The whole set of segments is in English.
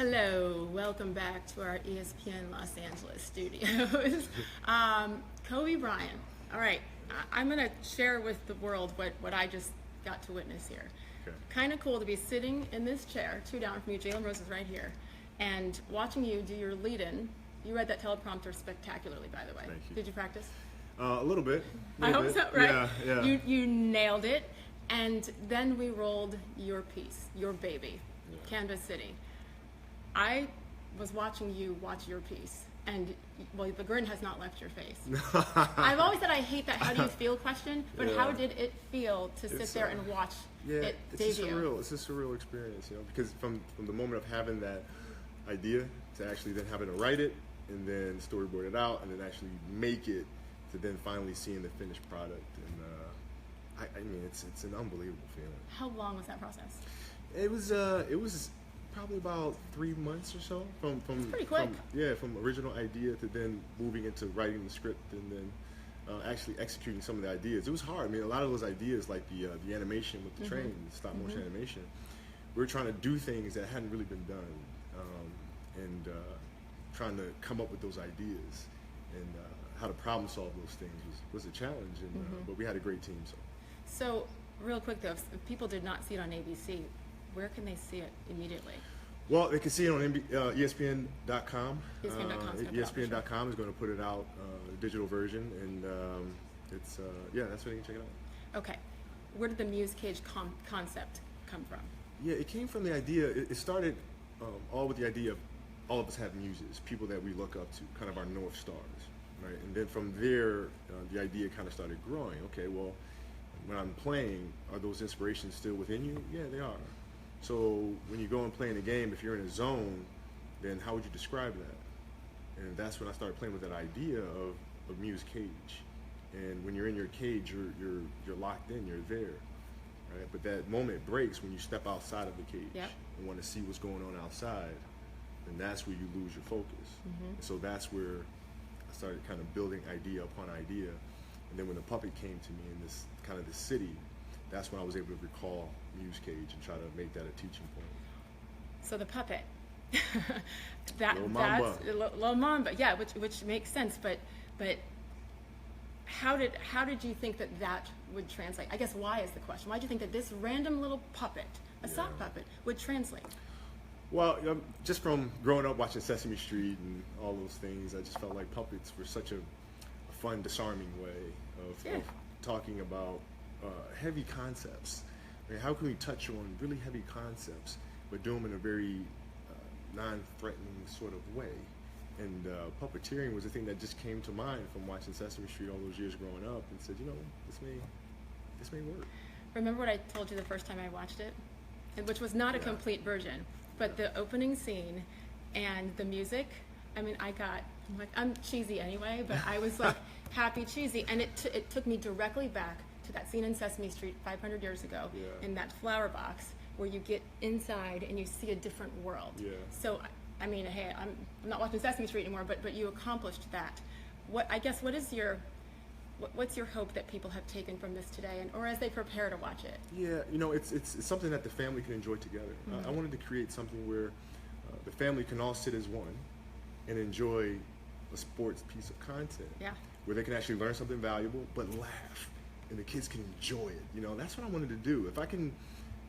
Hello, welcome back to our ESPN Los Angeles studios. Kobe Bryant. All right, I'm going to share with the world what I just got to witness here. Okay. Kind of cool to be sitting in this chair, two down from you, Jalen Rose is right here, and watching you do your lead-in. You read that teleprompter spectacularly, by the way. Thank you. Did you practice? A little bit. I hope so, right? Yeah. You nailed it. And then we rolled your piece, your baby, Canvas City. I was watching you watch your piece, and well, the grin has not left your face. I've always said I hate that "how do you feel" question, but Yeah. how did it feel to sit there and watch it debut? It's a surreal experience, because from the moment of having that idea to actually then having to write it and then storyboard it out and then actually make it to then finally seeing the finished product, and I mean it's an unbelievable feeling. How long was that process? It was probably about 3 months or so from That's pretty quick. From original idea to then moving into writing the script and then actually executing some of the ideas. It was hard. I mean, a lot of those ideas, like the animation with the train, the stop motion animation, we were trying to do things that hadn't really been done, and trying to come up with those ideas and how to problem solve those things was a challenge. And but we had a great team. So, real quick though, if people did not see it on ABC, where can they see it immediately? Well, they can see it on ESPN.com. ESPN.com. ESPN.com is going to put it out, digital version, and it's that's where you can check it out. Okay, where did the Musecage concept come from? Yeah, it came from the idea. It started all with the idea of all of us have muses, people that we look up to, kind of our North Stars, right? And then from there, the idea kind of started growing. Okay, well, when I'm playing, are those inspirations still within you? Yeah, they are. So when you go and play in a game, if you're in a zone, then how would you describe that? And that's when I started playing with that idea of Musecage. And when you're in your cage, you're locked in, you're there, right? But that moment breaks when you step outside of the cage and want to see what's going on outside, and that's where you lose your focus. And so that's where I started kind of building idea upon idea. And then when the puppet came to me in this kind of the city, that's when I was able to recall Musecage and try to make that a teaching point. So the puppet, Little Mamba. that's Little Mamba, yeah, which makes sense. But how did you think that would translate? I guess why is the question. Why did you think that this random little puppet, a sock puppet, would translate? Well, just from growing up watching Sesame Street and all those things, I just felt like puppets were such a fun, disarming way of talking about heavy concepts. I mean, how can we touch on really heavy concepts, but do them in a very non-threatening sort of way? And puppeteering was a thing that just came to mind from watching Sesame Street all those years growing up, and said, this may work. Remember what I told you the first time I watched it, which was not a complete version, but the opening scene and the music. I mean, I'm cheesy anyway, but I was like happy cheesy, and it took me directly back to that scene in Sesame Street 500 years ago in that flower box where you get inside and you see a different world. Yeah. So, I mean, hey, I'm not watching Sesame Street anymore, but you accomplished that. What's your hope that people have taken from this today, or as they prepare to watch it? Yeah, it's something that the family can enjoy together. I wanted to create something where the family can all sit as one and enjoy a sports piece of content. Yeah. Where they can actually learn something valuable, but laugh, and the kids can enjoy it. That's what I wanted to do. If I can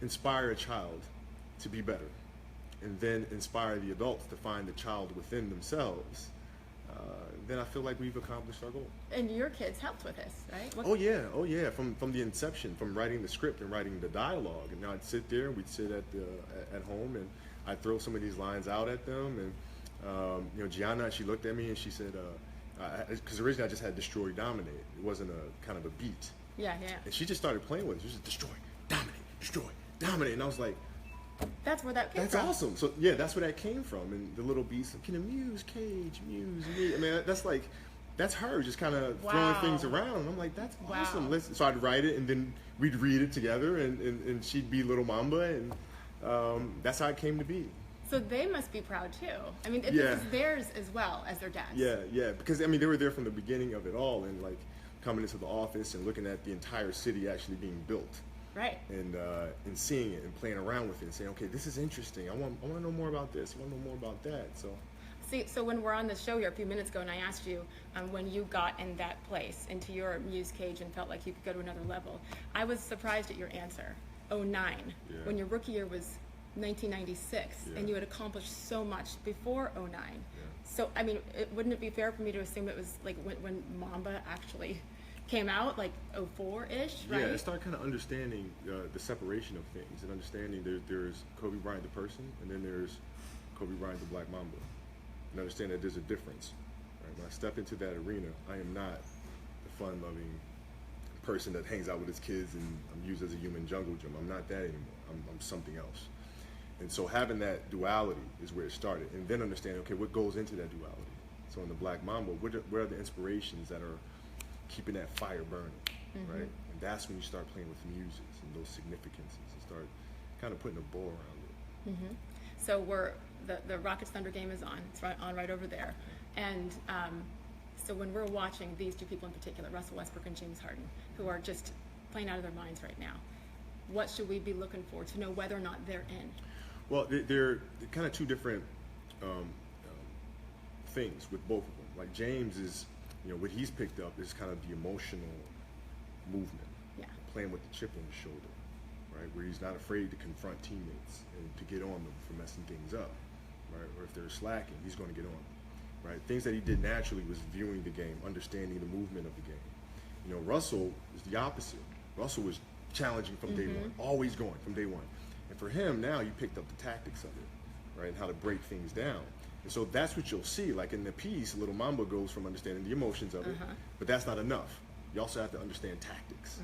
inspire a child to be better, and then inspire the adults to find the child within themselves, then I feel like we've accomplished our goal. And your kids helped with this, right? Oh yeah. From the inception, from writing the script and writing the dialogue, and now I'd sit there and we'd sit at home and I'd throw some of these lines out at them, and Gianna, she looked at me and she said, because originally I just had destroy, dominate. It wasn't a kind of a beat. Yeah. And she just started playing with it. She just destroy, dominate, and I was like, that's where that came from. That's awesome. So yeah, that's where that came from, and the little beats, like, Musecage, muse me. I mean, that's her just kind of throwing things around. And I'm like, that's awesome. Listen. So I'd write it, and then we'd read it together, and she'd be Little Mamba, and that's how it came to be. So they must be proud too. I mean, this is theirs as well as their dad's. Yeah. Because I mean, they were there from the beginning of it all, and like coming into the office and looking at the entire city actually being built. Right. And seeing it and playing around with it and saying, okay, this is interesting. I want to know more about this. I want to know more about that. So when we're on the show here a few minutes ago, and I asked you when you got in that place, into your Musecage, and felt like you could go to another level, I was surprised at your answer. 09, when your rookie year was 1996, and you had accomplished so much before 09. So, I mean, wouldn't it be fair for me to assume it was like when Mamba actually came out, like 04-ish, right? Yeah, I started kind of understanding the separation of things and understanding there's Kobe Bryant the person, and then there's Kobe Bryant the Black Mamba. And understand that there's a difference. Right? When I step into that arena, I am not the fun-loving person that hangs out with his kids and I'm used as a human jungle gym. I'm not that anymore. I'm something else. And so having that duality is where it started. And then understanding, okay, what goes into that duality? So in the Black Mamba, what are the inspirations that are keeping that fire burning, right? And that's when you start playing with muses and those significances and start kind of putting a bow around it. So the Rockets Thunder game is on. It's right over there. And so when we're watching these two people in particular, Russell Westbrook and James Harden, who are just playing out of their minds right now, what should we be looking for to know whether or not they're in? Well, they're kind of two different things with both of them. Like James is, what he's picked up is kind of the emotional movement, playing with the chip on his shoulder, right? Where he's not afraid to confront teammates and to get on them for messing things up, right? Or if they're slacking, he's going to get on them, right? Things that he did naturally was viewing the game, understanding the movement of the game. Russell is the opposite. Russell was challenging from day one, always going from day one. And for him, now you picked up the tactics of it, right? And how to break things down. And so that's what you'll see. Like in the piece, Little Mamba goes from understanding the emotions of it, but that's not enough. You also have to understand tactics,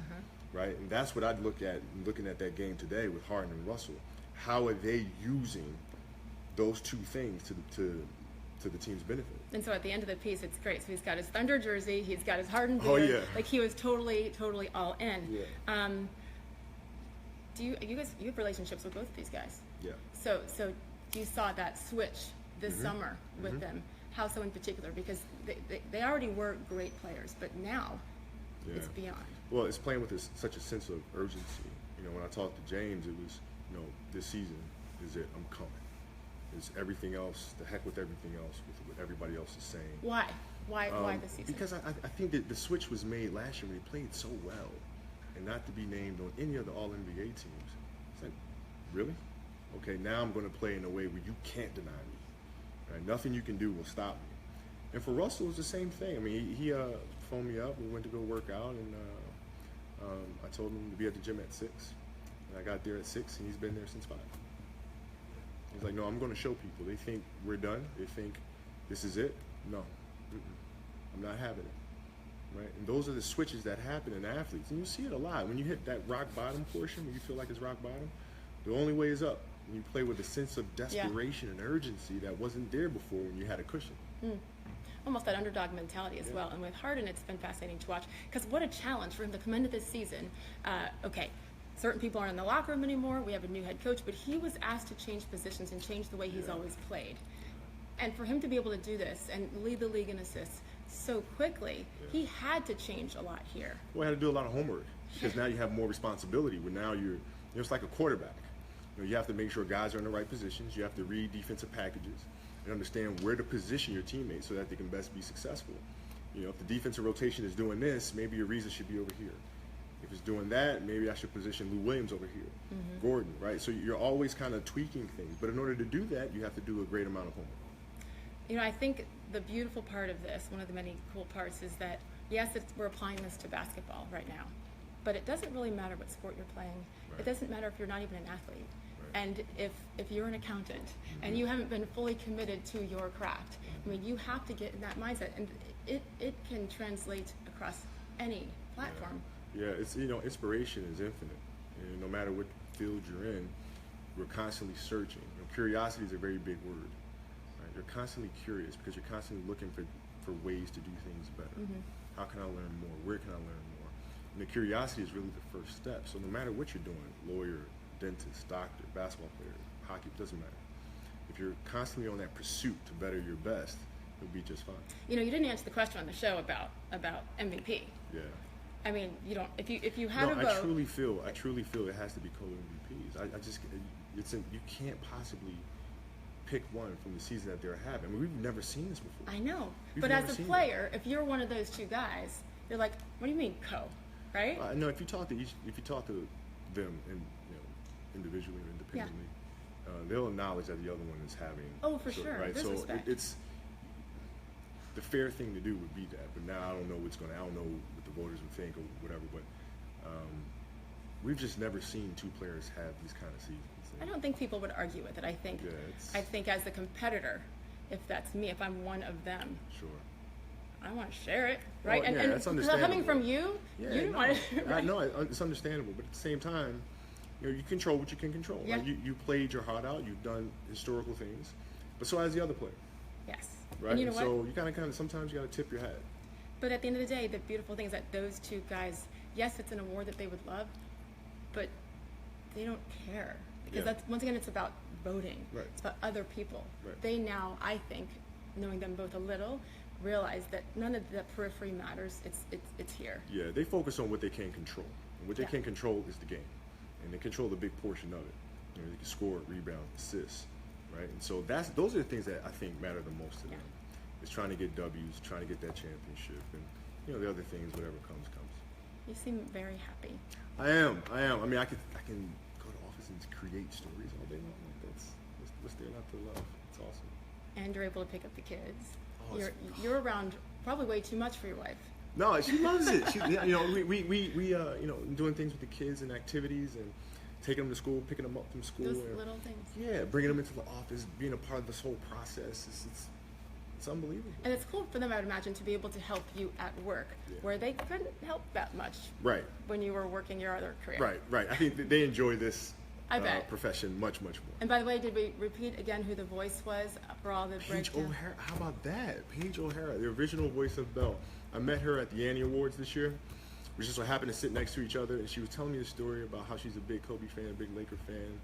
right? And that's what I'd look at looking at that game today with Harden and Russell. How are they using those two things to the team's benefit? And so at the end of the piece, it's great. So he's got his Thunder jersey, he's got his Harden beard. Oh, yeah. Like he was totally all in. Yeah. You have relationships with both of these guys? Yeah. So you saw that switch this summer with them. How so in particular? Because they already were great players, but now it's beyond. Well, it's playing with such a sense of urgency. When I talked to James, it was, this season is it. I'm coming. It's everything else. The heck with everything else, with what everybody else is saying. Why? Why this season? Because I think that the switch was made last year when he played so well, and not to be named on any of the All-NBA teams. It's like, really? Okay, now I'm going to play in a way where you can't deny me. Right? Nothing you can do will stop me. And for Russell, it's the same thing. I mean, he phoned me up. We went to go work out, and I told him to be at the gym at 6. And I got there at 6, and he's been there since 5. He's like, no, I'm going to show people. They think we're done. They think this is it. No, I'm not having it. Right? And those are the switches that happen in athletes. And you see it a lot. When you hit that rock bottom portion, when you feel like it's rock bottom, the only way is up. When you play with a sense of desperation and urgency that wasn't there before when you had a cushion. Almost that underdog mentality as well. And with Harden, it's been fascinating to watch. Because what a challenge for him to come into this season. Okay, certain people aren't in the locker room anymore. We have a new head coach. But he was asked to change positions and change the way he's always played. And for him to be able to do this and lead the league in assists so quickly, he had to change a lot here. Well, he had to do a lot of homework. Because now you have more responsibility. But now it's like a quarterback. You have to make sure guys are in the right positions. You have to read defensive packages and understand where to position your teammates so that they can best be successful. If the defensive rotation is doing this, maybe your Ariza should be over here. If it's doing that, maybe I should position Lou Williams over here, Gordon, right? So you're always kind of tweaking things. But in order to do that, you have to do a great amount of homework. I think the beautiful part of this, one of the many cool parts, is that, yes, we're applying this to basketball right now. But it doesn't really matter what sport you're playing. Right. It doesn't matter if you're not even an athlete. And if you're an accountant and you haven't been fully committed to your craft, I mean, you have to get in that mindset, and it can translate across any platform. Yeah, it's inspiration is infinite, and no matter what field you're in, we're constantly searching. Curiosity is a very big word. Right? You're constantly curious because you're constantly looking for ways to do things better. How can I learn more? Where can I learn more? And the curiosity is really the first step. So no matter what you're doing, lawyer, dentist, doctor, basketball player, hockey, it doesn't matter. If you're constantly on that pursuit to better your best, you'll be just fine. You didn't answer the question on the show about MVP. Yeah. I mean, you don't. If you had No, a vote, I truly feel it has to be co-MVPs. I just, you can't possibly pick one from the season that they're having. I mean, we've never seen this before. I know. We've But never as a seen player, if you're one of those two guys, you're like, what do you mean co? Right? No, if you talk to them, and individually or independently, they'll acknowledge that the other one is having. Oh, for sure. Right. There's So respect. it's the fair thing to do would be that. But now I don't know I don't know what the voters would think or whatever. But we've just never seen two players have these kind of seasons. I don't think people would argue with it. I think as a competitor, if that's me, if I'm one of them, Sure. I want to share it, right? Well, yeah, that's understandable. Coming from you, you didn't want to. Right? I know it's understandable, but at the same time, you control what you can control. Yeah. Right? You played your heart out. You've done historical things, but so has the other player. Yes. Right. And you know so what? you kind of sometimes you got to tip your hat. But at the end of the day, the beautiful thing is that those two guys, yes, it's an award that they would love, but they don't care because that's once again it's about voting. Right. It's about other people. Right. They now, I think, knowing them both a little, realize that none of the periphery matters. It's here. Yeah, they focus on what they can control. And what they Yeah. can control is the game, and they control the big portion of it. They can score, rebound, assists, right? And so those are the things that I think matter the most to them. Is trying to get W's, trying to get that championship, and the other things, whatever comes. You seem very happy. I am. I mean, I can go to office and create stories all day long. That's what's there not to love. It's awesome. And you're able to pick up the kids. Oh, You're around probably way too much for your wife. No, she loves it. She, we doing things with the kids and activities and taking them to school, picking them up from school. Those and, little things. Yeah, bringing them into the office, being a part of this whole process. It's unbelievable. And it's cool for them, I would imagine, to be able to help you at work, where they couldn't help that much. Right. When you were working your other career. Right. I think they enjoy this I bet. profession much more. And by the way, did we repeat again who the voice was for all the Paige breakdown? O'Hara. How about that? Paige O'Hara, the original voice of Belle. I met her at the Annie Awards this year. We just so happened to sit next to each other, and she was telling me a story about how she's a big Kobe fan, a big Laker fan,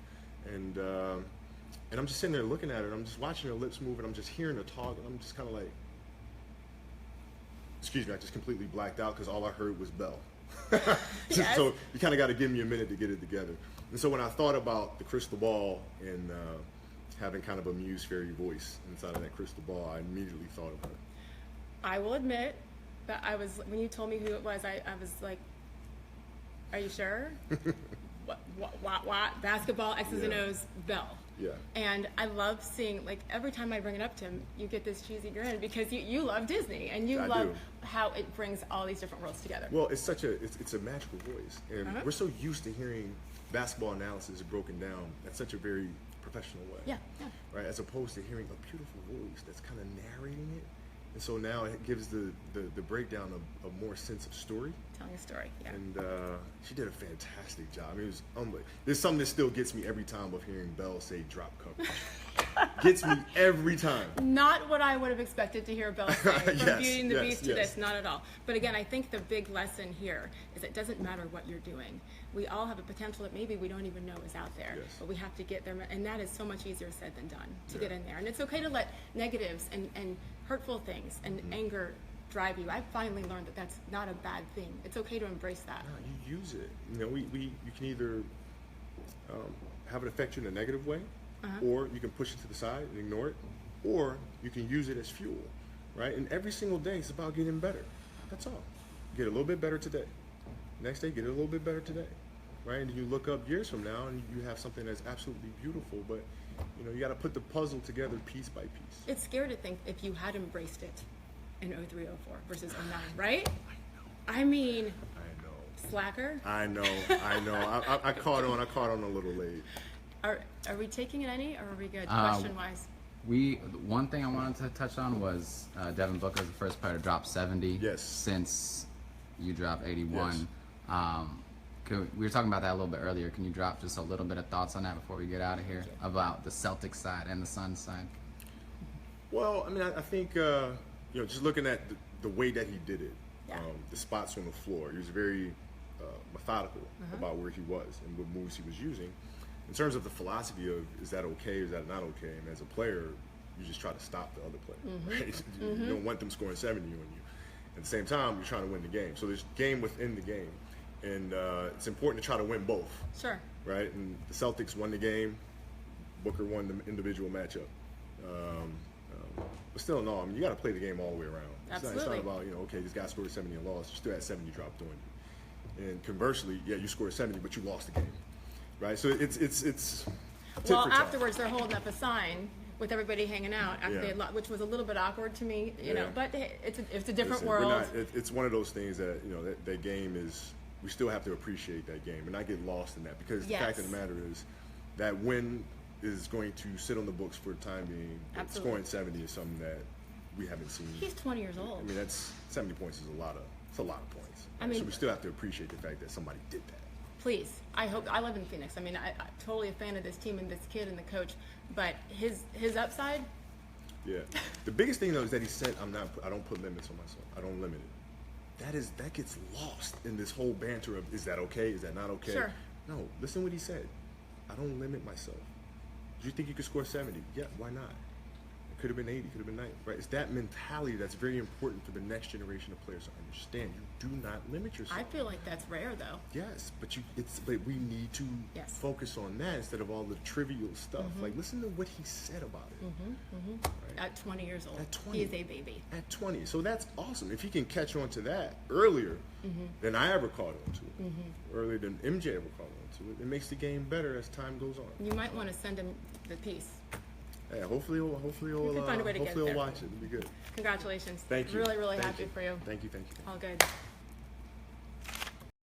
and I'm just sitting there looking at her, and I'm just watching her lips move, and I'm just hearing her talk, and I'm just kind of like, excuse me, I just completely blacked out because all I heard was Belle. Yes. So you kind of got to give me a minute to get it together. And so when I thought about the crystal ball and having kind of a Muse fairy voice inside of that crystal ball, I immediately thought of her. I will admit that when you told me who it was, I was like, are you sure? What? Basketball, X's and O's, Belle. Yeah. And I love seeing, like, every time I bring it up to him, you get this cheesy grin because you love Disney and you love how it brings all these different worlds together. Well, it's a magical voice, and we're so used to hearing basketball analysis broken down at such a very professional way. Yeah. Right, as opposed to hearing a beautiful voice that's kind of narrating it, and so now it gives the breakdown a more sense of story. Telling a story, yeah. And she did a fantastic job. I mean, it was unbelievable. There's something that still gets me every time of hearing Belle say drop coverage. Gets me every time. Not what I would have expected to hear Belle say from Beauty and the Beast to yes. this, not at all. But again, I think the big lesson here is it doesn't matter what you're doing. We all have a potential that maybe we don't even know is out there, but we have to get there, and that is so much easier said than done to get in there. And it's okay to let negatives and hurtful things and anger drive you. I finally learned that that's not a bad thing. It's okay to embrace that. No, you use it. You can either have it affect you in a negative way, or you can push it to the side and ignore it, or you can use it as fuel, right? And every single day it's about getting better. That's all. Get a little bit better today. Next day, get a little bit better today, right? And you look up years from now and you have something that's absolutely beautiful, but you got to put the puzzle together piece by piece. It's scary to think if you had embraced it in 03, 04 versus 09, right? I mean, I know. Slacker. I know. I caught on a little late. Are we taking it any, or are we good, question-wise? One thing I wanted to touch on was Devin Booker is the first player to drop 70 since you dropped 81. Yes. We were talking about that a little bit earlier. Can you drop just a little bit of thoughts on that before we get out of here about the Celtics side and the Suns side? Well, I mean, I think just looking at the way that he did it, the spots on the floor, he was very methodical about where he was and what moves he was using. In terms of the philosophy of is that okay or is that not okay, and as a player, you just try to stop the other player. Right? You don't want them scoring 70 on you. At the same time, you're trying to win the game. So there's game within the game, and it's important to try to win both. Sure. Right, and the Celtics won the game. Booker won the individual matchup. But still, no, I mean, you got to play the game all the way around. Absolutely. It's not about, okay, this guy scored 70 and lost. You still had 70 dropped on you. And conversely, yeah, you scored 70, but you lost the game. Right? So it's well, afterwards, they're holding up a sign with everybody hanging out, after they which was a little bit awkward to me, you know, but it's a different world. It's one of those things that, that game is, we still have to appreciate that game and not get lost in that, because the fact of the matter is that win is going to sit on the books for the time being. Scoring 70 is something that we haven't seen. He's 20 years old. I mean, that's 70 points is a lot of points. I mean, so we still have to appreciate the fact that somebody did that. Please, I live in Phoenix. I mean, I'm totally a fan of this team and this kid and the coach, but his upside. Yeah, the biggest thing though is that he said, I don't put limits on myself. I don't limit it. That gets lost in this whole banter of, is that okay? Is that not okay? Sure. No, listen what he said. I don't limit myself. Do you think you could score 70? Yeah, why not? It could have been 80, could have been 90, right? It's that mentality that's very important for the next generation of players to understand. You do not limit yourself. I feel like that's rare, though. Yes, but we need to focus on that instead of all the trivial stuff. Like, listen to what he said about it. Right? At 20 years old. At 20. He is a baby. At 20. So that's awesome. If he can catch on to that earlier than I ever caught on to it, earlier than MJ ever caught on to it, it makes the game better as time goes on. You might want to send him the piece. Yeah, hopefully he'll watch it. It'll be good. Congratulations. Thank you. Really, really happy for you. Thank you. All good.